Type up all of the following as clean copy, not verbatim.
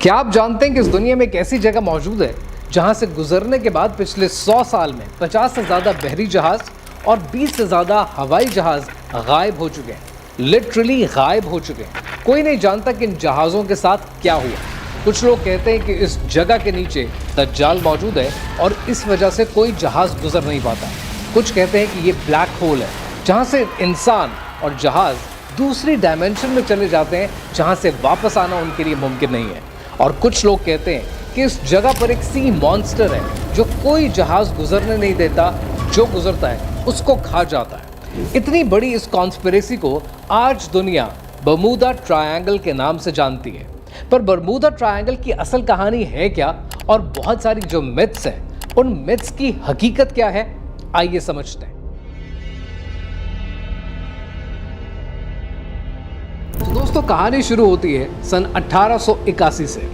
क्या आप जानते हैं कि इस दुनिया में एक ऐसी जगह मौजूद है जहां से गुजरने के बाद पिछले 100 साल में 50 से ज़्यादा बहरी जहाज और 20 से ज़्यादा हवाई जहाज गायब हो चुके हैं। लिटरली गायब हो चुके हैं। कोई नहीं जानता कि इन जहाज़ों के साथ क्या हुआ। कुछ लोग कहते हैं कि इस जगह के नीचे दज्जाल मौजूद है और इस वजह से कोई जहाज़ गुजर नहीं पाता। कुछ कहते हैं कि ये ब्लैक होल है जहाँ से इंसान और जहाज़ दूसरी डायमेंशन में चले जाते हैं जहाँ से वापस आना उनके लिए मुमकिन नहीं है। और कुछ लोग कहते हैं कि इस जगह पर एक सी मॉन्स्टर है जो कोई जहाज गुजरने नहीं देता, जो गुजरता है उसको खा जाता है। इतनी बड़ी इस कॉन्स्पिरेसी को आज दुनिया बर्मुदा ट्रायंगल के नाम से जानती है। पर बर्मुदा ट्रायंगल की असल कहानी है क्या, और बहुत सारी जो मिथ्स हैं उन मिथ्स की हकीकत क्या है, आइए समझते हैं। तो दोस्तों, कहानी शुरू होती है सन 1881 से।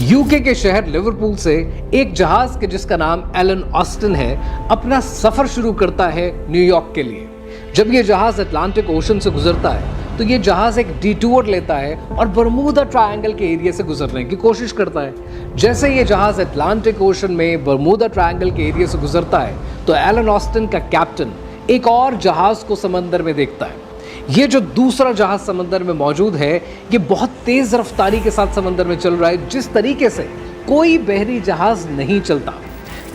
यूके के शहर लिवरपूल से एक जहाज के जिसका नाम एलन ऑस्टिन है अपना सफर शुरू करता है न्यूयॉर्क के लिए। जब यह जहाज अटलांटिक ओशन से गुजरता है तो यह जहाज एक डिटूर लेता है और बर्मुदा ट्रायंगल के एरिया से गुजरने की कोशिश करता है। जैसे यह जहाज अटलांटिक ओशन में बर्मुदा ट्रायंगल के एरिया से गुजरता है तो एलन ऑस्टिन का कैप्टन एक और जहाज को समंदर में देखता है। ये जो दूसरा जहाज समंदर में मौजूद है ये बहुत तेज रफ्तारी के साथ समंदर में चल रहा है, जिस तरीके से कोई बहरी जहाज नहीं चलता।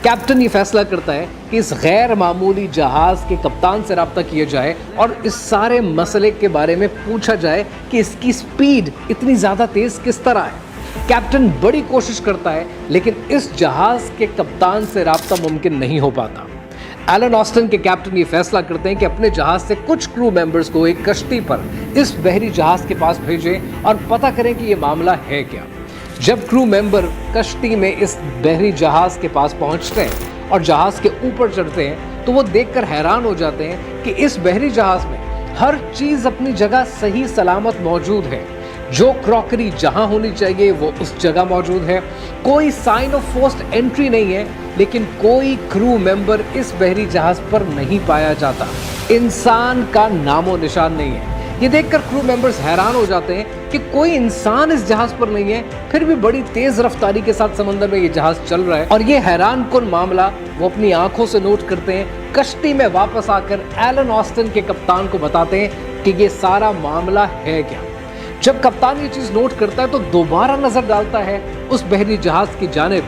कैप्टन ये फैसला करता है कि इस गैर मामूली जहाज के कप्तान से रब्ता किया जाए और इस सारे मसले के बारे में पूछा जाए कि इसकी स्पीड इतनी ज़्यादा तेज किस तरह है। कैप्टन बड़ी कोशिश करता है लेकिन इस जहाज के कप्तान से रब्ता मुमकिन नहीं हो पाता। एलन ऑस्टिन के कैप्टन ये फैसला करते हैं कि अपने जहाज से कुछ क्रू मेंबर्स को एक कश्ती पर इस बहरी जहाज के पास भेजें और पता करें कि ये मामला है क्या। जब क्रू मेंबर कश्ती में इस बहरी जहाज के पास पहुंचते हैं और जहाज के ऊपर चढ़ते हैं तो वो देखकर हैरान हो जाते हैं कि इस बहरी जहाज में हर चीज़ अपनी जगह सही सलामत मौजूद है। जो क्रॉकरी जहां होनी चाहिए वो उस जगह मौजूद है। कोई साइन ऑफ फोर्स्ड एंट्री नहीं है, लेकिन कोई क्रू मेंबर इस बहरी जहाज पर नहीं पाया जाता। इंसान का नामो निशान नहीं है। ये देखकर क्रू मेंबर्स हैरान हो जाते हैं कि कोई इंसान इस जहाज पर नहीं है, फिर भी बड़ी तेज रफ्तारी के साथ समंदर में ये जहाज चल रहा है। और ये हैरानकुन मामला वो अपनी आंखों से नोट करते हैं। कश्ती में वापस आकर एलन ऑस्टिन के कप्तान को बताते हैं कि ये सारा मामला है क्या। जब कप्तान ये चीज नोट करता है तो दोबारा नजर डालता है उस बहरी जहाज की जानिब,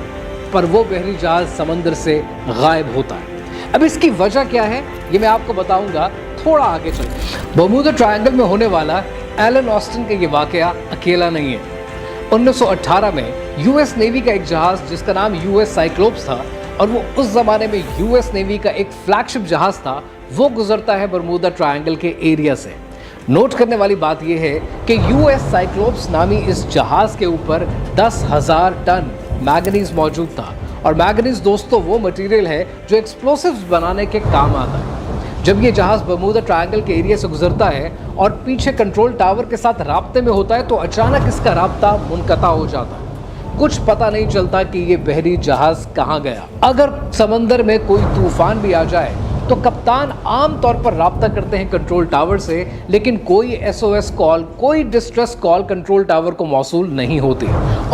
पर वो बहरी जहाज समंदर से गायब होता है। अब इसकी वजह क्या है ये मैं आपको बताऊंगा थोड़ा आगे चलकर। बर्मुदा ट्रायंगल में होने वाला एलन ऑस्टिन का ये वाकया अकेला नहीं है। 1918 में यूएस नेवी का एक जहाज जिसका नाम यूएस साइक्लोप्स था, और वो उस जमाने में यूएस नेवी का एक फ्लैगशिप जहाज था, वो गुजरता है बर्मुदा ट्रायंगल के एरिया से। नोट करने वाली बात यह है कि यूएस साइक्लोप्स नामी इस जहाज के ऊपर 10,000 टन मैंगनीज मौजूद था। और मैंगनीज दोस्तों वो मटेरियल है जो एक्सप्लोसिव्स बनाने के काम आता है। जब ये जहाज बर्मुदा ट्रायंगल के एरिया से गुजरता है और पीछे कंट्रोल टावर के साथ राब्ते में होता है तो अचानक इसका राब्ता मुनक़ता हो जाता है। कुछ पता नहीं चलता कि ये बहरी जहाज कहाँ गया। अगर समंदर में कोई तूफान भी आ जाए तो कप्तान आम तौर पर राब्ता करते हैं कंट्रोल टावर से, लेकिन कोई एसओएस कॉल, कोई डिस्ट्रेस कॉल कंट्रोल टावर को मौसूल नहीं होती।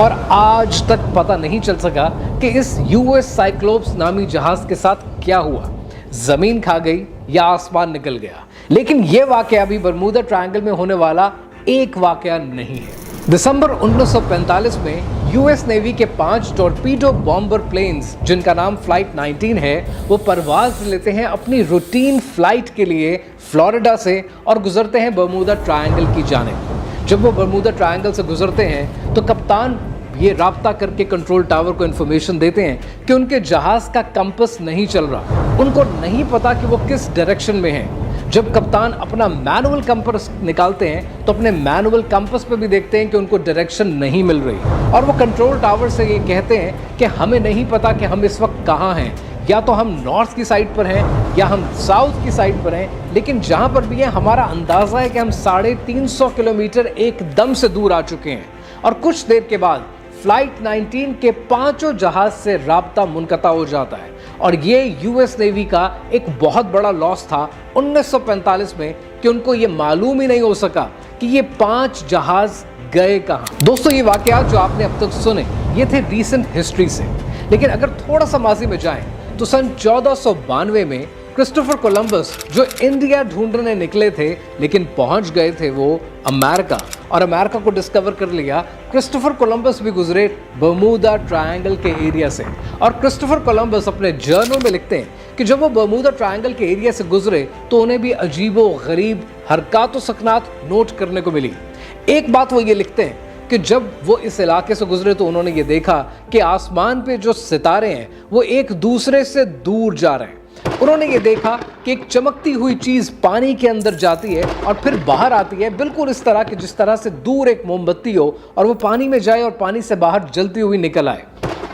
और आज तक पता नहीं चल सका कि इस यूएस साइक्लोप्स नामी जहाज के साथ क्या हुआ, जमीन खा गई या आसमान निकल गया। लेकिन यह वाकया अभी बर्मुदा ट्रायंगल में होने वाला एक वाकया नहीं है। दिसंबर 1945 में यूएस नेवी के 5 टॉर्पीडो बॉम्बर प्लेन्स जिनका नाम फ्लाइट 19 है वो परवाज लेते हैं अपनी रूटीन फ्लाइट के लिए फ्लोरिडा से और गुजरते हैं बर्मुदा ट्रायंगल की जानिब। जब वो बर्मुदा ट्रायंगल से गुजरते हैं तो कप्तान ये राब्ता करके कंट्रोल टावर को इन्फॉर्मेशन देते हैं कि उनके जहाज का कंपास नहीं चल रहा। उनको नहीं पता कि वो किस डायरेक्शन में है। जब कप्तान अपना मैनुअल कंपास निकालते हैं तो अपने मैनुअल कंपास पे भी देखते हैं कि उनको डायरेक्शन नहीं मिल रही, और वो कंट्रोल टावर से ये कहते हैं कि हमें नहीं पता कि हम इस वक्त कहाँ हैं, या तो हम नॉर्थ की साइड पर हैं या हम साउथ की साइड पर हैं, लेकिन जहाँ पर भी है हमारा अंदाज़ा है कि हम 350 किलोमीटर एकदम से दूर आ चुके हैं। और कुछ देर के बाद फ्लाइट 19 के 5 जहाज से राब्ता मुनक़ता हो जाता है। और ये यूएस नेवी का एक बहुत बड़ा लॉस था 1945 में कि उनको ये मालूम ही नहीं हो सका कि ये 5 जहाज गए कहां। दोस्तों ये वाकयात जो आपने अब तक सुने ये थे रीसेंट हिस्ट्री से, लेकिन अगर थोड़ा सा माजी में जाएं तो सन 1492 में क्रिस्टोफर कोलंबस जो इंडिया ढूंढने निकले थे लेकिन पहुंच गए थे वो अमेरिका, और अमेरिका को डिस्कवर कर लिया। क्रिस्टोफर कोलंबस भी गुजरे बर्मुदा ट्रायंगल के एरिया से, और क्रिस्टोफर कोलंबस अपने जर्नल में लिखते हैं कि जब वो बर्मुदा ट्रायंगल के एरिया से गुजरे तो उन्हें भी अजीबो गरीब हरकत व सकनात नोट करने को मिली। एक बात वो ये लिखते हैं कि जब वो इस इलाके से गुजरे तो उन्होंने ये देखा कि आसमान पे जो सितारे हैं वो एक दूसरे से दूर जा रहे हैं। उन्होंने ये देखा कि एक चमकती हुई चीज पानी के अंदर जाती है और फिर बाहर आती है, बिल्कुल इस तरह कि जिस तरह से दूर एक मोमबत्ती हो और वो पानी में जाए और पानी से बाहर जलती हुई निकल आए।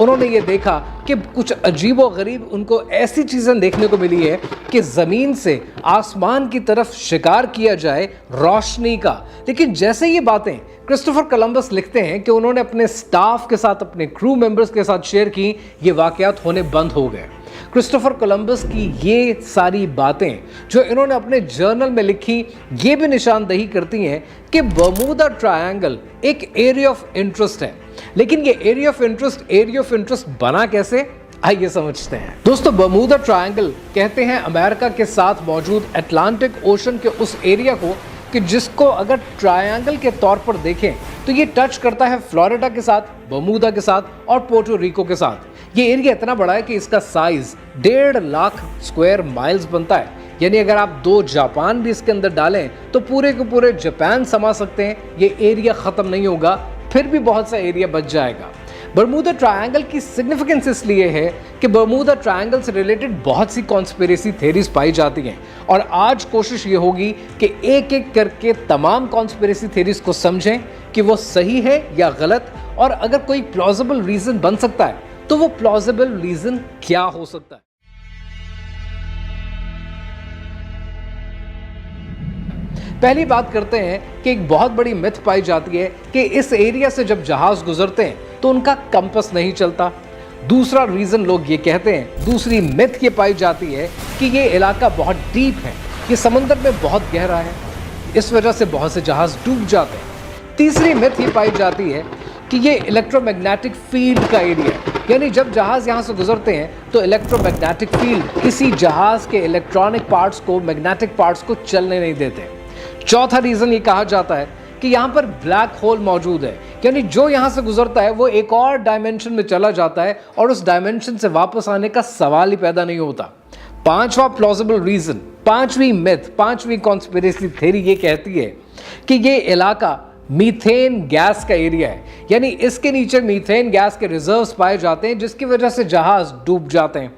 उन्होंने ये देखा कि कुछ अजीब व गरीब उनको ऐसी चीज़ें देखने को मिली है कि ज़मीन से आसमान की तरफ शिकार किया जाए रोशनी का। लेकिन जैसे ये बातें क्रिस्टोफर कोलंबस लिखते हैं कि उन्होंने अपने स्टाफ के साथ, अपने क्रू मेंबर्स के साथ शेयर की, ये वाकयात होने बंद हो गए। क्रिस्टोफर कोलंबस की ये सारी बातें जो इन्होंने अपने जर्नल में लिखी ये भी निशानदेही करती हैं कि बर्मुदा ट्रायंगल एक एरिया ऑफ इंटरेस्ट है। लेकिन ये एरिया ऑफ इंटरेस्ट बना कैसे, आइए समझते हैं। दोस्तों बर्मुदा ट्रायंगल कहते हैं अमेरिका के साथ मौजूद अटलांटिक ओशन के उस एरिया को कि जिसको अगर ट्रायंगल के तौर पर देखें तो ये टच करता है फ्लोरिडा के साथ, बर्मुदा के साथ और पोर्टो रिको के साथ। ये एरिया इतना बड़ा है कि इसका साइज 1.5 लाख स्क्वायर माइल्स बनता है, यानी अगर आप 2 जापान भी इसके अंदर डालें तो पूरे के पूरे जापान समा सकते हैं। ये एरिया ख़त्म नहीं होगा, फिर भी बहुत सा एरिया बच जाएगा। बर्मुदा ट्रायंगल की सिग्निफिकेंस इसलिए है कि बर्मुदा ट्रायंगल से रिलेटेड बहुत सी कॉन्स्पिरेसी थ्योरीज पाई जाती हैं, और आज कोशिश ये होगी कि एक एक करके तमाम कॉन्स्पिरेसी थ्योरीज को समझें कि वो सही है या गलत, और अगर कोई प्लॉजिबल रीज़न बन सकता है तो वो प्लॉजिबल रीज़न क्या हो सकता है। पहली बात करते हैं कि एक बहुत बड़ी मिथ पाई जाती है कि इस एरिया से जब जहाज गुजरते हैं तो उनका कंपास नहीं चलता। दूसरा रीज़न लोग ये कहते हैं, दूसरी मिथ ये पाई जाती है कि ये इलाका बहुत डीप है, ये समंदर में बहुत गहरा है, इस वजह से बहुत से जहाज डूब जाते हैं। तीसरी मिथ ये पाई जाती है कि ये इलेक्ट्रोमैग्नेटिक फील्ड का एरिया है, यानी जब जहाज यहाँ से गुजरते हैं तो इलेक्ट्रोमैग्नेटिक फील्ड किसी जहाज के इलेक्ट्रॉनिक पार्ट्स को, मैग्नेटिक पार्ट्स को चलने नहीं देते। चौथा रीज़न ये कहा जाता है कि यहाँ पर ब्लैक होल मौजूद है, यानी जो यहाँ से गुजरता है वो एक और डायमेंशन में चला जाता है और उस डायमेंशन से वापस आने का सवाल ही पैदा नहीं होता। पांचवा प्लॉजिबल रीज़न, पांचवी मिथ, पांचवी कॉन्स्पिरेसी थ्योरी ये कहती है कि ये इलाका मीथेन गैस का एरिया है, यानी इसके नीचे मीथेन गैस के रिजर्व्स पाए जाते हैं जिसकी वजह से जहाज डूब जाते हैं।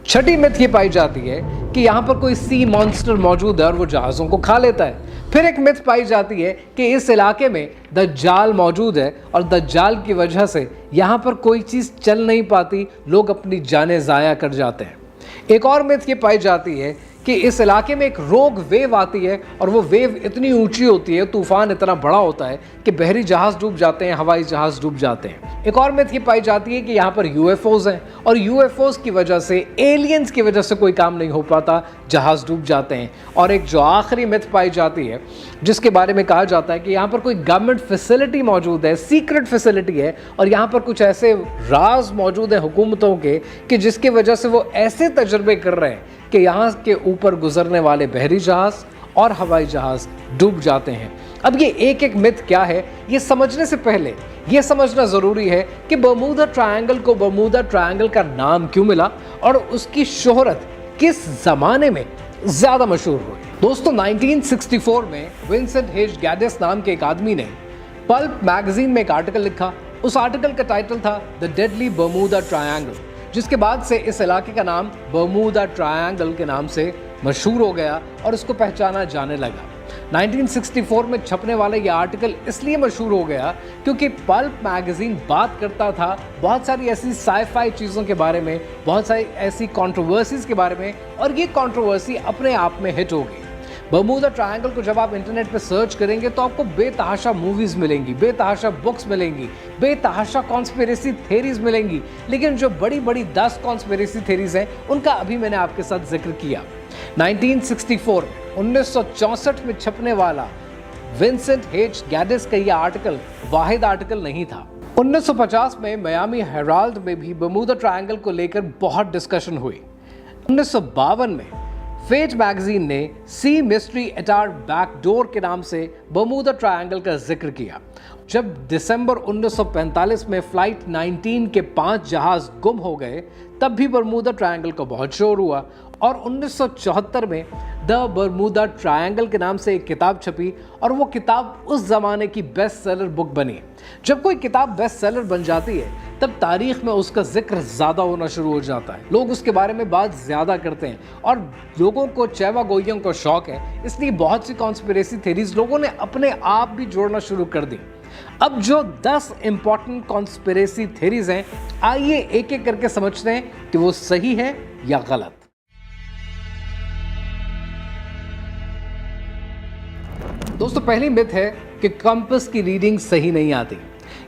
छठी मिथ ये पाई जाती है कि यहाँ पर कोई सी मॉन्स्टर मौजूद है और वो जहाज़ों को खा लेता है। फिर एक मिथ पाई जाती है कि इस इलाके में दज्जाल मौजूद है और दज्जाल की वजह से यहाँ पर कोई चीज़ चल नहीं पाती, लोग अपनी जानें ज़ाया कर जाते हैं। एक और मिथ ये पाई जाती है कि इस इलाके में एक रोग वेव आती है और वो वेव इतनी ऊंची होती है, तूफान इतना बड़ा होता है कि बहरी जहाज़ डूब जाते हैं, हवाई जहाज़ डूब जाते हैं। एक और मिथ ये पाई जाती है कि यहाँ पर यूएफओज हैं और यूएफओज की वजह से, एलियंस की वजह से कोई काम नहीं हो पाता, जहाज़ डूब जाते हैं। और एक जो आखिरी मिथ पाई जाती है जिसके बारे में कहा जाता है कि यहाँ पर कोई गवर्नमेंट फैसिलिटी मौजूद है, सीक्रेट फैसिलिटी है, और यहाँ पर कुछ ऐसे राज मौजूद हैं हुकूमतों के कि जिसकी वजह से वो ऐसे तजर्बे कर रहे हैं कि यहाँ के ऊपर गुजरने वाले बहरी जहाज़ और हवाई जहाज़ डूब जाते हैं। अब ये एक एक मिथ क्या है ये समझने से पहले ये समझना ज़रूरी है कि बर्मुदा ट्रायंगल को बर्मुदा ट्रायंगल का नाम क्यों मिला और उसकी शोहरत किस ज़माने में ज़्यादा मशहूर हुई। दोस्तों 1964 में विंसेंट हेज गैडिस नाम के एक आदमी ने पल्प मैगजीन में एक आर्टिकल लिखा। उस आर्टिकल का टाइटल था द डेडली बर्मुदा ट्रायंगल, जिसके बाद से इस इलाके का नाम बर्मुदा ट्रायंगल के नाम से मशहूर हो गया और इसको पहचाना जाने लगा। 1964 में छपने वाला ये आर्टिकल इसलिए मशहूर हो गया क्योंकि पल्प मैगजीन बात करता था बहुत सारी ऐसी साई-फाई चीज़ों के बारे में, बहुत सारी ऐसी कंट्रोवर्सीज़ के बारे में, और ये कंट्रोवर्सी अपने आप में हिट हो गई। बर्मुदा ट्रायंगल को जब आप इंटरनेट पे सर्च करेंगे तो आपको बेतहाशा मूवीज़ मिलेंगी, बेतहाशा बुक्स मिलेंगी, बेतहाशा कॉन्स्पिरेसी थ्योरीज मिलेंगी, लेकिन जो बड़ी बड़ी 10 कॉन्स्पिरेसी थ्योरीज हैं उनका अभी मैंने आपके साथ जिक्र किया। 1964 1964 में छपने वाला विंसेंट एच गैडिस का यह आर्टिकल वाहिद आर्टिकल नहीं था। 1950 में मियामी हेराल्ड में भी बर्मुदा ट्रायंगल को लेकर बहुत डिस्कशन हुई। 1952 में फेट मैगजीन ने सी मिस्ट्री एट आवर बैकडोर के नाम से बर्मुदा ट्रायंगल का जिक्र किया। जब दिसंबर 1945 में फ्लाइट 19 के 5 जहाज गुम हो गए, तब भी बर्मुदा ट्रायंगल का बहुत शोर हुआ और 1974 में द बर्मुदा ट्रायंगल के नाम से एक किताब छपी और वो किताब उस जमाने की बेस्ट सेलर बुक बनी। जब कोई किताब बेस्ट सेलर बन जाती है तब तारीख में उसका जिक्र ज़्यादा होना शुरू हो जाता है, लोग उसके बारे में बात ज़्यादा करते हैं और लोगों को चैवा गोइयों को शौक है, इसलिए बहुत सी कॉन्स्पिरेसी थ्योरीज लोगों ने अपने आप भी जोड़ना शुरू कर दी। अब जो 10 इंपॉर्टेंट कॉन्स्पिरेसी थ्योरीज हैं, आइए एक एक करके समझते हैं कि वो सही है या गलत। दोस्तों, पहली मिथ है कि कंपास की रीडिंग सही नहीं आती।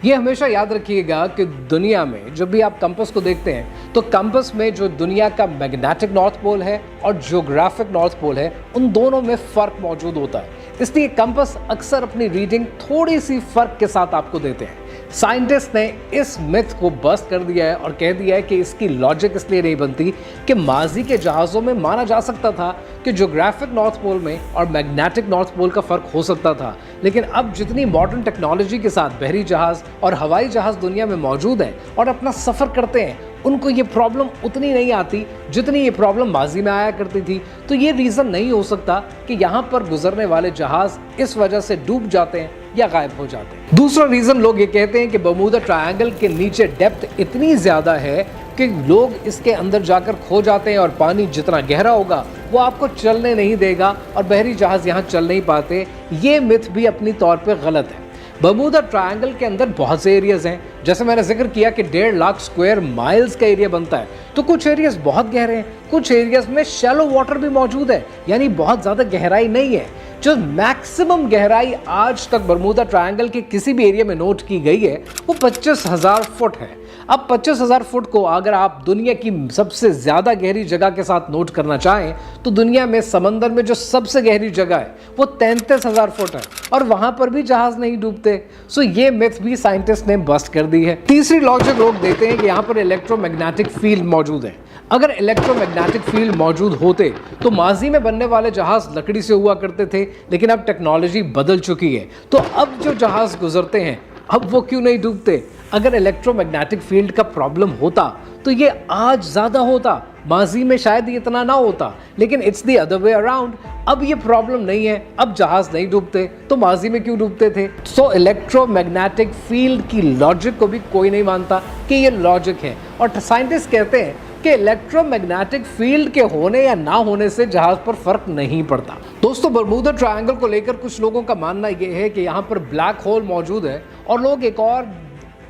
ये हमेशा याद रखिएगा कि दुनिया में जब भी आप कंपास को देखते हैं तो कंपास में जो दुनिया का मैग्नेटिक नॉर्थ पोल है और ज्योग्राफिक नॉर्थ पोल है, उन दोनों में फ़र्क मौजूद होता है। इसलिए कंपास अक्सर अपनी रीडिंग थोड़ी सी फ़र्क के साथ आपको देते हैं। साइंटिस्ट ने इस मिथ को बस्ट कर दिया है और कह दिया है कि इसकी लॉजिक इसलिए नहीं बनती कि माजी के जहाज़ों में माना जा सकता था कि ज्योग्राफिक नॉर्थ पोल में और मैग्नेटिक नॉर्थ पोल का फ़र्क हो सकता था, लेकिन अब जितनी मॉडर्न टेक्नोलॉजी के साथ बहरी जहाज़ और हवाई जहाज़ दुनिया में मौजूद हैं और अपना सफ़र करते हैं, उनको ये प्रॉब्लम उतनी नहीं आती जितनी ये प्रॉब्लम माजी में आया करती थी। तो ये रीज़न नहीं हो सकता कि यहाँ पर गुजरने वाले जहाज़ इस वजह से डूब जाते हैं या गायब हो जाते हैं। दूसरा रीज़न लोग ये कहते हैं कि बर्मुदा ट्रायंगल के नीचे डेप्थ इतनी ज़्यादा है कि लोग इसके अंदर जाकर खो जाते हैं और पानी जितना गहरा होगा वो आपको चलने नहीं देगा और बहरी जहाज़ यहाँ चल नहीं पाते। ये मिथ भी अपनी तौर पर गलत है। बर्मुदा ट्रायंगल के अंदर बहुत से एरियाज़ हैं, जैसे मैंने जिक्र किया कि 1.5 लाख स्क्वायर माइल्स का एरिया बनता है, तो कुछ एरियाज़ बहुत गहरे हैं, कुछ एरियाज़ में शैलो वाटर भी मौजूद है, यानी बहुत ज़्यादा गहराई नहीं है। जो मैक्सिमम गहराई आज तक बर्मुदा ट्रायंगल के किसी भी एरिया में नोट की गई है वो 25,000 फुट है। अब 25,000 फुट को अगर आप दुनिया की सबसे ज़्यादा गहरी जगह के साथ नोट करना चाहें तो दुनिया में समंदर में जो सबसे गहरी जगह है वो 33,000 फुट है और वहाँ पर भी जहाज़ नहीं डूबते। सो ये मिथ भी साइंटिस्ट ने बस्ट कर दी है। तीसरी लॉजिक लोग देते हैं कि यहाँ पर इलेक्ट्रोमैग्नेटिक फील्ड मौजूद है। अगर इलेक्ट्रोमैग्नेटिक फील्ड मौजूद होते तो माजी में बनने वाले जहाज़ लकड़ी से हुआ करते थे, लेकिन अब टेक्नोलॉजी बदल चुकी है, तो अब जो जहाज़ गुजरते हैं अब वो क्यों नहीं डूबते? अगर इलेक्ट्रोमैग्नेटिक फील्ड का प्रॉब्लम होता तो ये आज ज़्यादा होता, माजी में शायद ये इतना ना होता, लेकिन it's the other way around. अब ये प्रॉब्लम नहीं है, अब जहाज़ नहीं डूबते, तो माजी में क्यों डूबते थे? सो इलेक्ट्रोमैग्नेटिक फील्ड की लॉजिक को भी कोई नहीं मानता कि ये लॉजिक है और साइंटिस्ट कहते हैं कि इलेक्ट्रोमैग्नेटिक फील्ड के होने या ना होने से जहाज पर फर्क नहीं पड़ता। दोस्तों, बर्मुदा ट्रायंगल को लेकर कुछ लोगों का मानना यह है कि यहाँ पर ब्लैक होल मौजूद है और लोग एक और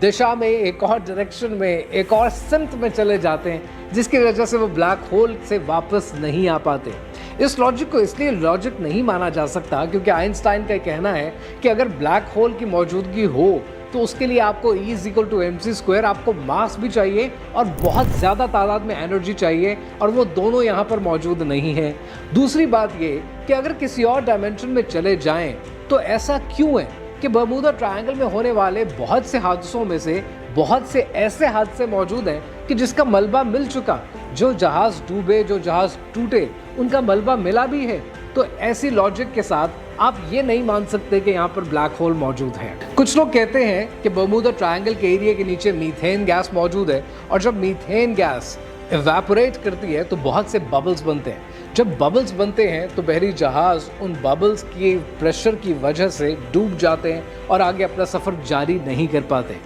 दिशा में, एक और डायरेक्शन में, एक और सिमत में चले जाते हैं, जिसकी वजह से वो ब्लैक होल से वापस नहीं आ पाते। इस लॉजिक को इसलिए लॉजिक नहीं माना जा सकता क्योंकि आइंस्टाइन का कहना है कि अगर ब्लैक होल की मौजूदगी हो तो उसके लिए आपको E=mc², आपको मास भी चाहिए और बहुत ज़्यादा तादाद में एनर्जी चाहिए और वो दोनों यहाँ पर मौजूद नहीं है। दूसरी बात ये कि अगर किसी और डायमेंशन में चले जाएं तो ऐसा क्यों है कि बर्मुदा ट्रायंगल में होने वाले बहुत से हादसों में से बहुत से ऐसे हादसे मौजूद हैं कि जिसका मलबा मिल चुका, जो जहाज़ डूबे, जो जहाज़ टूटे, उनका मलबा मिला भी है। तो ऐसी लॉजिक के साथ आप ये नहीं मान सकते कि यहाँ पर ब्लैक होल मौजूद है। कुछ लोग कहते हैं कि बर्मुदा ट्रायंगल के एरिया के नीचे मीथेन गैस मौजूद है और जब मीथेन गैस इवेपोरेट करती है तो बहुत से बबल्स बनते हैं। जब बबल्स बनते हैं तो बहरी जहाज़ उन बबल्स की प्रेशर की वजह से डूब जाते हैं और आगे अपना सफ़र जारी नहीं कर पाते।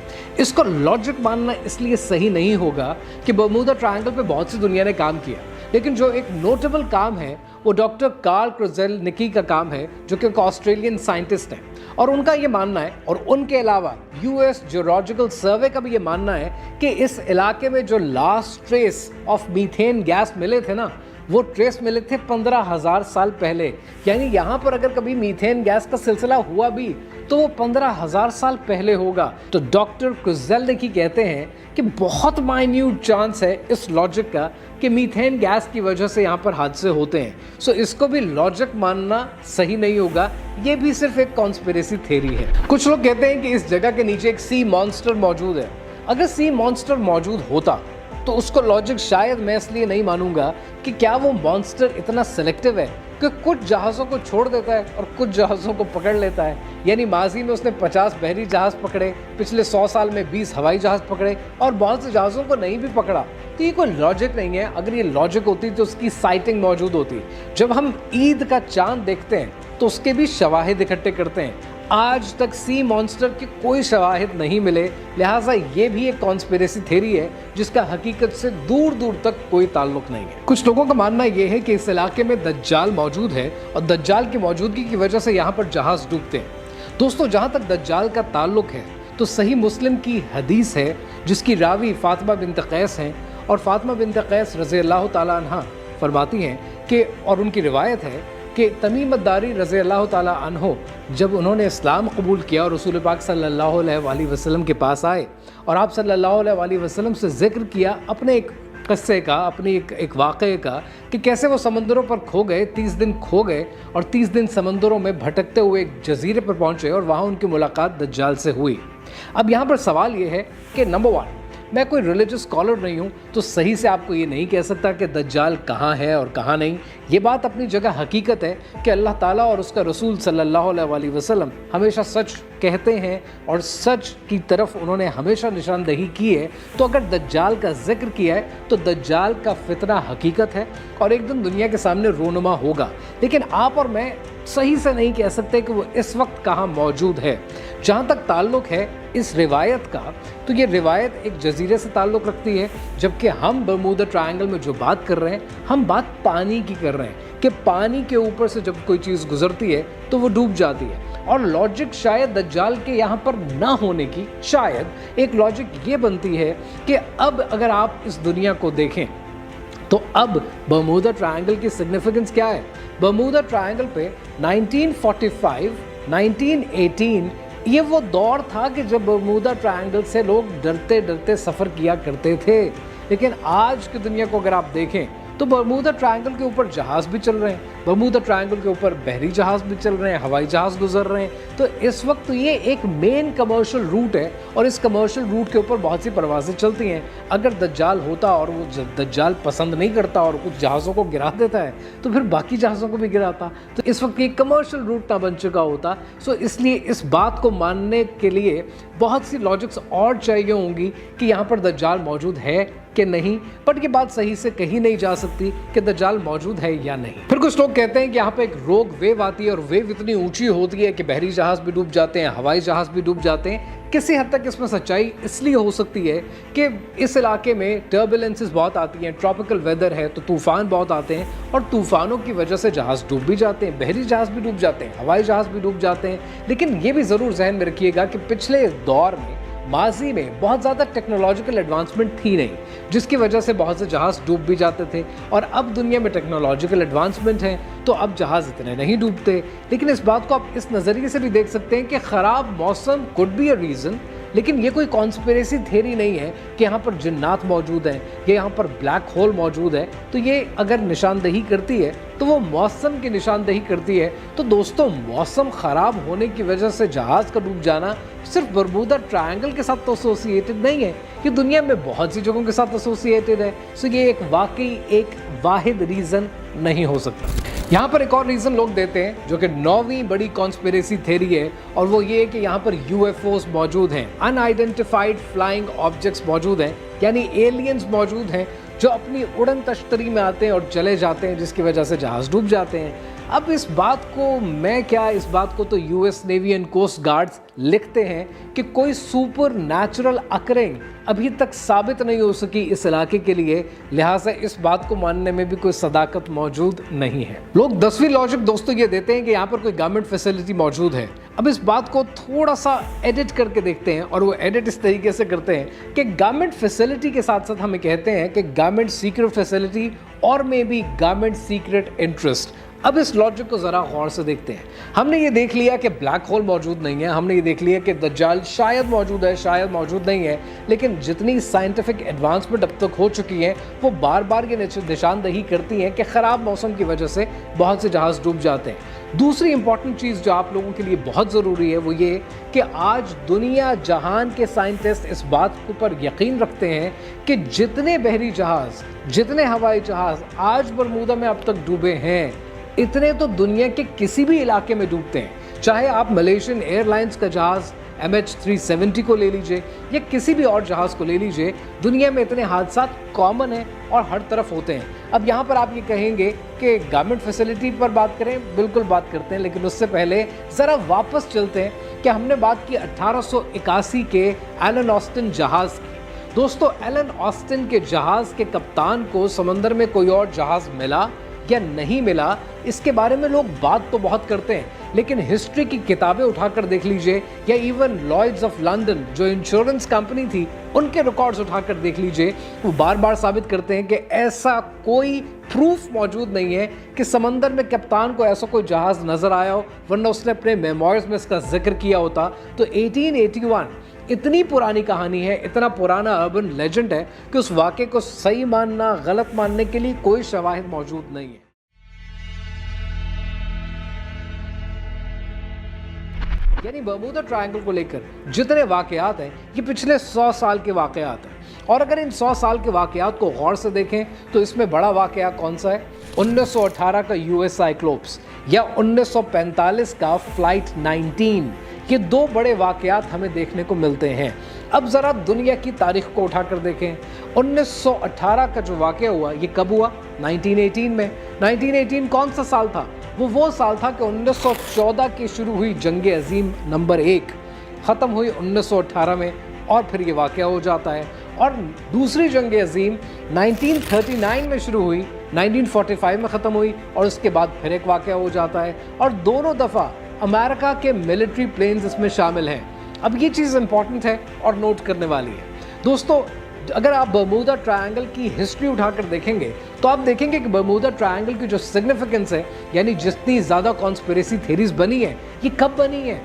इसको लॉजिक मानना इसलिए सही नहीं होगा कि बर्मुदा ट्रायंगल पे बहुत सी दुनिया ने काम किया, लेकिन जो एक नोटेबल काम है वो डॉक्टर कार्ल क्रोजेलनिकी का काम है, जो कि एक ऑस्ट्रेलियन साइंटिस्ट हैं और उनका ये मानना है और उनके अलावा यूएस जियोलॉजिकल सर्वे का भी ये मानना है कि इस इलाके में जो last trace of methane gas मिले थे ना, वो ट्रेस मिले थे 15,000 साल पहले। यानी यहाँ पर अगर कभी मीथेन गैस का सिलसिला हुआ भी तो वो 15,000 साल पहले होगा। तो डॉक्टर क्रुजेल्निकी कहते हैं कि बहुत माइन्यूट चांस है इस लॉजिक का कि मीथेन गैस की वजह से यहाँ पर हादसे होते हैं। सो इसको भी लॉजिक मानना सही नहीं होगा, ये भी सिर्फ एक कॉन्स्पिरेसी थ्योरी है। कुछ लोग कहते हैं कि इस जगह के नीचे एक सी मॉन्स्टर मौजूद है। अगर सी मॉन्स्टर मौजूद होता तो उसको लॉजिक शायद मैं इसलिए नहीं मानूंगा कि क्या वो मॉन्स्टर इतना सेलेक्टिव है कि कुछ जहाज़ों को छोड़ देता है और कुछ जहाज़ों को पकड़ लेता है। यानी माजी में उसने 50 बहरी जहाज़ पकड़े, पिछले 100 साल में 20 हवाई जहाज़ पकड़े और बहुत से जहाज़ों को नहीं भी पकड़ा। तो ये कोई लॉजिक नहीं है। अगर ये लॉजिक होती तो उसकी साइटिंग मौजूद होती। जब हम ईद का चांद देखते हैं तो उसके भी शवाहिद इकट्ठे करते हैं। आज तक सी मॉन्स्टर के कोई शवाहिद नहीं मिले, लिहाजा ये भी एक कॉन्स्पिरेसी थ्योरी है जिसका हकीकत से दूर दूर तक कोई ताल्लुक नहीं है। कुछ लोगों का मानना यह है कि इस इलाके में दज्जाल मौजूद है और दज्जाल की मौजूदगी की वजह से यहाँ पर जहाज डूबते हैं। दोस्तों, जहाँ तक दज्जाल का ताल्लुक है तो सही मुस्लिम की हदीस है जिसकी रावी फातिमा बिन्त कैस हैं और फातिमा बिन्त कैस रज़ी अल्लाह ताला अन्हा फरमाती हैं कि, और उनकी रिवायत है कि तमीम अद्दारी रज़ी अल्लाह ताला अन्हो जब उन्होंने इस्लाम कबूल किया और रसूल पाक सल्लल्लाहु अलैहि वसल्लम के पास आए और आप सल्लल्लाहु अलैहि वसल्लम से जिक्र किया अपने एक किस्से का, अपनी एक वाक़े का कि कैसे वो समंदरों पर खो गए, 30 दिन खो गए और 30 दिन समंदरों में भटकते हुए एक जजीरे पर पहुँचे और वहाँ उनकी मुलाकात दज्जाल से हुई। अब यहाँ पर सवाल ये है कि नंबर 1, मैं कोई रिलीजियस स्कॉलर नहीं हूँ तो सही से आपको ये नहीं कह सकता कि दज्जाल कहाँ है और कहाँ नहीं। ये बात अपनी जगह हकीकत है कि अल्लाह ताला और उसका रसूल सल्लल्लाहु अलैहि वसल्लम हमेशा सच कहते हैं और सच की तरफ उन्होंने हमेशा निशानदेही की है। तो अगर दज्जाल का जिक्र किया है तो दज्जाल का फितना हकीकत है और एक दिन दुनिया के सामने रोनुमा होगा। लेकिन आप और मैं सही से नहीं कह सकते कि वो इस वक्त कहाँ मौजूद है। जहाँ तक ताल्लुक़ है इस रिवायत का, तो ये रिवायत एक जजीरे से ताल्लुक़ रखती है, जबकि हम बरमूदा ट्रायंगल में जो बात कर रहे हैं हम बात पानी की कर रहे हैं कि पानी के ऊपर से जब कोई चीज़ गुजरती है तो वो डूब जाती है। और लॉजिक शायद दज्जाल के यहाँ पर ना होने की शायद एक लॉजिक ये बनती है कि अब अगर आप इस दुनिया को देखें तो अब बरमूदा ट्रायंगल की सिग्निफिकेंस क्या है। बरमूदा ट्रायंगल पे 1945, 1918 ये वो दौर था कि जब बरमूदा ट्रायंगल से लोग डरते डरते सफ़र किया करते थे। लेकिन आज की दुनिया को अगर आप देखें तो बरमूदा ट्रायंगल के ऊपर जहाज़ भी चल रहे हैं, बरमूदा ट्रायंगल के ऊपर बहरी जहाज़ भी चल रहे हैं, हवाई जहाज़ गुजर रहे हैं। तो इस वक्त ये एक मेन कमर्शियल रूट है और इस कमर्शियल रूट के ऊपर बहुत सी परवाज़ें चलती हैं। अगर दज्जाल होता और वो दज्जाल पसंद नहीं करता और कुछ जहाज़ों को गिरा देता है तो फिर बाकी जहाज़ों को भी गिराता, तो इस वक्त ये कमर्शियल रूट ना बन चुका होता। सो इसलिए इस बात को मानने के लिए बहुत सी लॉजिक्स और चाहिए होंगी कि यहाँ पर दज्जाल मौजूद है कि नहीं, बट ये बात सही से कही नहीं जा सकती कि दज्जाल मौजूद है या नहीं। फिर कुछ लोग कहते हैं कि यहाँ पे एक रोग वेव आती है और वेव इतनी ऊंची होती है कि बहरी जहाज भी डूब जाते हैं, हवाई जहाज भी डूब जाते हैं। किसी हद तक इसमें सच्चाई इसलिए हो सकती है कि इस इलाके में टर्बुलेंसेस बहुत आती हैं, ट्रॉपिकल वेदर है तो तूफ़ान बहुत आते हैं और तूफ़ानों की वजह से जहाज़ डूब भी जाते हैं, बहरी जहाज़ भी डूब जाते हैं, हवाई जहाज़ भी डूब जाते हैं। लेकिन ये भी ज़रूर जहन में रखिएगा कि पिछले दौर में माजी में बहुत ज़्यादा टेक्नोलॉजिकल एडवांसमेंट थी नहीं, जिसकी वजह से बहुत से जहाज़ डूब भी जाते थे। और अब दुनिया में टेक्नोलॉजिकल एडवांसमेंट है तो अब जहाज़ इतने नहीं डूबते। लेकिन इस बात को आप इस नज़रिए से भी देख सकते हैं कि ख़राब मौसम कुड बी अ रीज़न, लेकिन ये कोई कॉन्स्पिरेसी थ्योरी नहीं है कि यहाँ पर जिन्नात मौजूद हैं या यहाँ पर ब्लैक होल मौजूद है। तो ये अगर निशानदेही करती है तो वो मौसम की निशानदेही करती है। तो दोस्तों, मौसम ख़राब होने की वजह से जहाज़ का डूब जाना सिर्फ बरमूदा ट्रायंगल के साथ तो एसोसिएटेड नहीं है, ये दुनिया में बहुत सी जगहों के साथ एसोसिएटेड है। सो ये एक वाकई एक वाहिद रीज़न नहीं हो सकता। यहाँ पर एक और रीज़न लोग देते हैं जो कि 9वीं बड़ी कॉन्स्पिरेसी थ्योरी है, और वो ये है कि यहाँ पर यूएफओस मौजूद हैं, अनआइडेंटिफाइड फ्लाइंग ऑब्जेक्ट्स मौजूद हैं, यानी एलियंस मौजूद हैं जो अपनी उड़न तश्तरी में आते हैं और चले जाते हैं, जिसकी वजह से जहाज़ डूब जाते हैं। अब इस बात को तो US navy and coast guards लिखते हैं कि कोई सुपर नेचुरल अकरिंग अभी तक साबित नहीं हो सकी इस इलाके के लिए, लिहाजा इस बात को मानने में भी कोई सदाकत मौजूद नहीं है। लोग 10वीं लॉजिक दोस्तों ये देते हैं कि यहाँ पर कोई गवर्नमेंट फैसिलिटी मौजूद है। अब इस बात को थोड़ा सा एडिट करके देखते हैं, और वो एडिट इस तरीके से करते हैं कि गवर्नमेंट फैसिलिटी के साथ साथ हमें कहते हैं कि गवर्नमेंट सीक्रेट फैसिलिटी और may be government secret interest. अब इस लॉजिक को ज़रा गौर से देखते हैं। हमने ये देख लिया कि ब्लैक होल मौजूद नहीं है, हमने ये देख लिया कि दज्जाल शायद मौजूद है, शायद मौजूद नहीं है, लेकिन जितनी साइंटिफिक एडवांसमेंट अब तक हो चुकी है वो बार बार ये निशानदही करती हैं कि ख़राब मौसम की वजह से बहुत से जहाज़ डूब जाते हैं। दूसरी इंपॉर्टेंट चीज़ जो आप लोगों के लिए बहुत ज़रूरी है वो ये कि आज दुनिया जहान के साइंटिस्ट इस बात के ऊपर यकीन रखते हैं कि जितने बहरी जहाज़, जितने हवाई जहाज़ आज बरमूदा में अब तक डूबे हैं, इतने तो दुनिया के किसी भी इलाके में डूबते हैं। चाहे आप मलेशियन एयरलाइंस का जहाज़ MH370 को ले लीजिए या किसी भी और जहाज़ को ले लीजिए, दुनिया में इतने हादसा कॉमन है और हर तरफ होते हैं। अब यहाँ पर आप ये कहेंगे कि गवर्नमेंट फैसिलिटी पर बात करें, बिल्कुल बात करते हैं, लेकिन उससे पहले ज़रा वापस चलते हैं कि हमने बात की 1881 के एलन ऑस्टिन जहाज़ की। दोस्तों, एलन ऑस्टिन के जहाज़ के कप्तान को समंदर में कोई और जहाज़ मिला या नहीं मिला, इसके बारे में लोग बात तो बहुत करते हैं, लेकिन हिस्ट्री की किताबें उठाकर देख लीजिए या इवन लॉयड्स ऑफ लंदन जो इंश्योरेंस कंपनी थी उनके रिकॉर्ड्स उठाकर देख लीजिए, वो बार बार साबित करते हैं कि ऐसा कोई प्रूफ मौजूद नहीं है कि समंदर में कप्तान को ऐसा कोई जहाज़ नज़र आया हो, वरना उसने अपने मेमोइर्स में इसका जिक्र किया होता। तो 1881 इतनी पुरानी कहानी है, इतना पुराना अर्बन लेजेंड है कि उस वाक़े को सही मानना, गलत मानने के लिए कोई शवाहिद मौजूद नहीं है। यानी बर्मुदा ट्रायंगल को लेकर जितने वाक़यात हैं ये पिछले 100 साल के वाक़यात हैं, और अगर इन 100 साल के वाक़यात को गौर से देखें तो इसमें बड़ा वाक़या कौन सा है? 1918 का US साइक्लोप्स या 1945 का फ्लाइट 19, ये दो बड़े वाक़यात हमें देखने को मिलते हैं। अब ज़रा दुनिया की तारीख को उठाकर देखें। 1918 का जो वाक़या हुआ ये कब हुआ? 1918 में। 1918 कौन सा साल था? वो साल था कि 1914 की शुरू हुई जंग अजीम नंबर 1 ख़त्म हुई 1918 में, और फिर ये वाक़या हो जाता है। और दूसरी जंग अजीम 1939 में शुरू हुई, 1945 में ख़त्म हुई, और उसके बाद फिर एक वाक़या हो जाता है, और दोनों दफ़ा अमेरिका के मिलिट्री प्लेन्स इसमें शामिल हैं। अब ये चीज़ इंपॉर्टेंट है और नोट करने वाली है। दोस्तों, अगर आप बर्मुदा ट्रायंगल की हिस्ट्री उठाकर देखेंगे तो आप देखेंगे कि बर्मुदा ट्रायंगल की जो सिग्निफिकेंस है, यानी जितनी ज़्यादा कॉन्स्पिरेसी थेरीज बनी है, ये कब बनी है?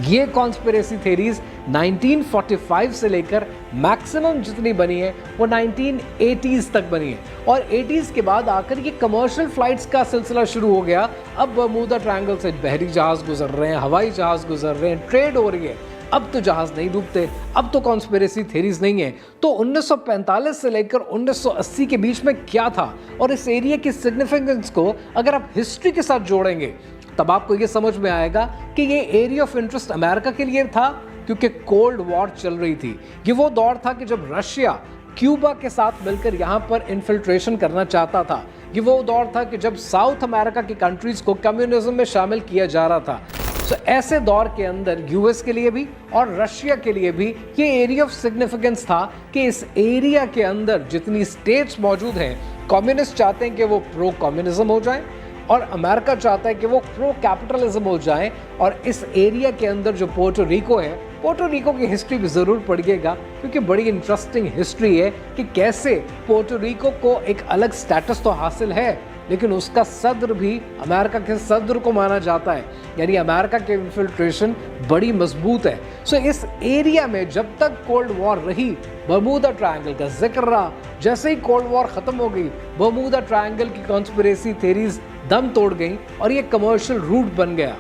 ये कॉन्स्पिरेसी थेरीज 1945 से लेकर मैक्सिमम जितनी बनी है वो 1980s तक बनी है, और 80s के बाद आकर ये कमर्शियल फ्लाइट्स का सिलसिला शुरू हो गया। अब बर्मुदा ट्रायंगल से बहरी जहाज़ गुजर रहे हैं, हवाई जहाज़ गुजर रहे हैं, ट्रेड हो रही है। अब तो जहाज़ नहीं डूबते, अब तो कॉन्स्पिरेसी थेरीज नहीं है। तो 1945 से लेकर 1980 के बीच में क्या था, और इस एरिया की सिग्निफिकेंस को अगर आप हिस्ट्री के साथ जोड़ेंगे तब आपको ये समझ में आएगा कि ये एरिया ऑफ इंटरेस्ट अमेरिका के लिए था, क्योंकि कोल्ड वॉर चल रही थी। ये वो दौर था कि जब रशिया क्यूबा के साथ मिलकर यहाँ पर इन्फिल्ट्रेशन करना चाहता था। ये वो दौर था कि जब साउथ अमेरिका की कंट्रीज़ को कम्युनिज्म में शामिल किया जा रहा था। तो ऐसे दौर के अंदर यूएस के लिए भी और रशिया के लिए भी ये एरिया ऑफ सिग्निफिकेंस था कि इस एरिया के अंदर जितनी स्टेट्स मौजूद हैं, कम्युनिस्ट चाहते हैं कि वो प्रो कम्युनिज्म हो जाए और अमेरिका चाहता है कि वो प्रो कैपिटलिज्म हो जाए। और इस एरिया के अंदर जो पोर्टो रिको है, पोर्टो रिको की हिस्ट्री भी ज़रूर पढ़िएगा, क्योंकि बड़ी इंटरेस्टिंग हिस्ट्री है कि कैसे पोर्टो रिको को एक अलग स्टेटस तो हासिल है, लेकिन उसका सदर भी अमेरिका के सदर को माना जाता है, यानी अमेरिका के इन्फिल्ट्रेशन बड़ी मजबूत है। सो इस एरिया में जब तक कोल्ड वॉर रही, बर्मुदा ट्रायंगल का जिक्र रहा। जैसे ही कोल्ड वॉर ख़त्म हो गई, बर्मुदा ट्रायंगल की कॉन्स्पिरेसी थेरीज दम तोड़ गई और ये कमर्शियल रूट बन गया।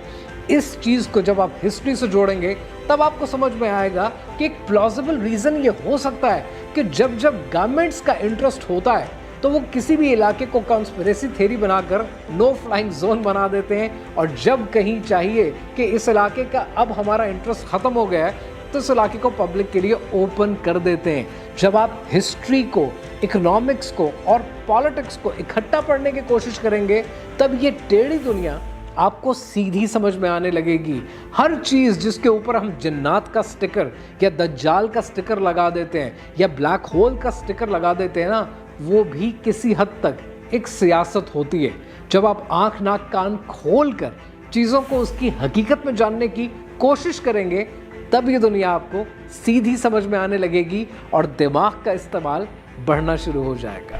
इस चीज़ को जब आप हिस्ट्री से जोड़ेंगे तब आपको समझ में आएगा कि एक प्लॉजिबल रीज़न ये हो सकता है कि जब जब गवर्नमेंट्स का इंटरेस्ट होता है तो वो किसी भी इलाके को कॉन्स्पिरेसी थेरी बनाकर नो फ्लाइंग जोन बना देते हैं, और जब कहीं चाहिए कि इस इलाके का अब हमारा इंटरेस्ट ख़त्म हो गया है वक्त उस इलाके को पब्लिक के लिए ओपन कर देते हैं। जब आप हिस्ट्री को, इकोनॉमिक्स को और पॉलिटिक्स को इकट्ठा पढ़ने की कोशिश करेंगे, तब ये टेढ़ी दुनिया आपको सीधी समझ में आने लगेगी। हर चीज़ जिसके ऊपर हम जिन्नात का स्टिकर या दज्जाल का स्टिकर लगा देते हैं या ब्लैक होल का स्टिकर लगा देते हैं ना, वो भी किसी हद तक एक सियासत होती है। जब आप आंख नाक कान खोल कर चीज़ों को उसकी हकीकत में जानने की कोशिश करेंगे, तब ये दुनिया आपको सीधी समझ में आने लगेगी और दिमाग का इस्तेमाल बढ़ना शुरू हो जाएगा।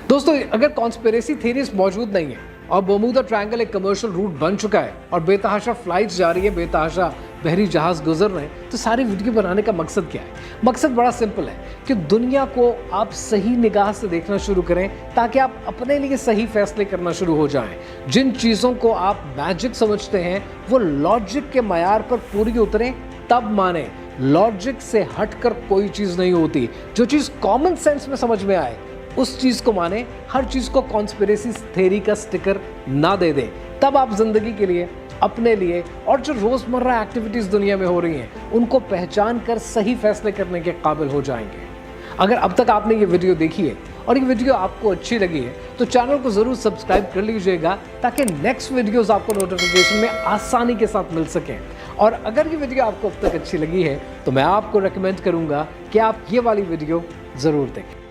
दोस्तों, अगर कॉन्स्पिरेसी थीरीज मौजूद नहीं है और बर्मुदा ट्रायंगल एक कमर्शियल रूट बन चुका है और बेतहाशा फ्लाइट्स जा रही है, बेतहाशा बहरी जहाज गुजर रहे हैं, तो सारी वीडियो बनाने का मकसद क्या है? मकसद बड़ा सिंपल है कि दुनिया को आप सही निगाह से देखना शुरू करें ताकि आप अपने लिए सही फैसले करना शुरू हो जाएं। जिन चीज़ों को आप मैजिक समझते हैं वो लॉजिक के मयार पर पूरी उतरें, तब माने। लॉजिक से हटकर कोई चीज़ नहीं होती। जो चीज़ कॉमन सेंस में समझ में आए उस चीज़ को माने, हर चीज़ को कॉन्स्पिरेसी थ्योरी का स्टिकर ना दे दें। तब आप जिंदगी के लिए, अपने लिए और जो रोज़मर्रा एक्टिविटीज़ दुनिया में हो रही हैं उनको पहचान कर सही फैसले करने के काबिल हो जाएंगे। अगर अब तक आपने ये वीडियो देखी है और ये वीडियो आपको अच्छी लगी है तो चैनल को ज़रूर सब्सक्राइब कर लीजिएगा ताकि नेक्स्ट वीडियोस आपको नोटिफिकेशन में आसानी के साथ मिल सकें। और अगर ये वीडियो आपको अब तक अच्छी लगी है तो मैं आपको रेकमेंड करूँगा कि आप ये वाली वीडियो ज़रूर देखें।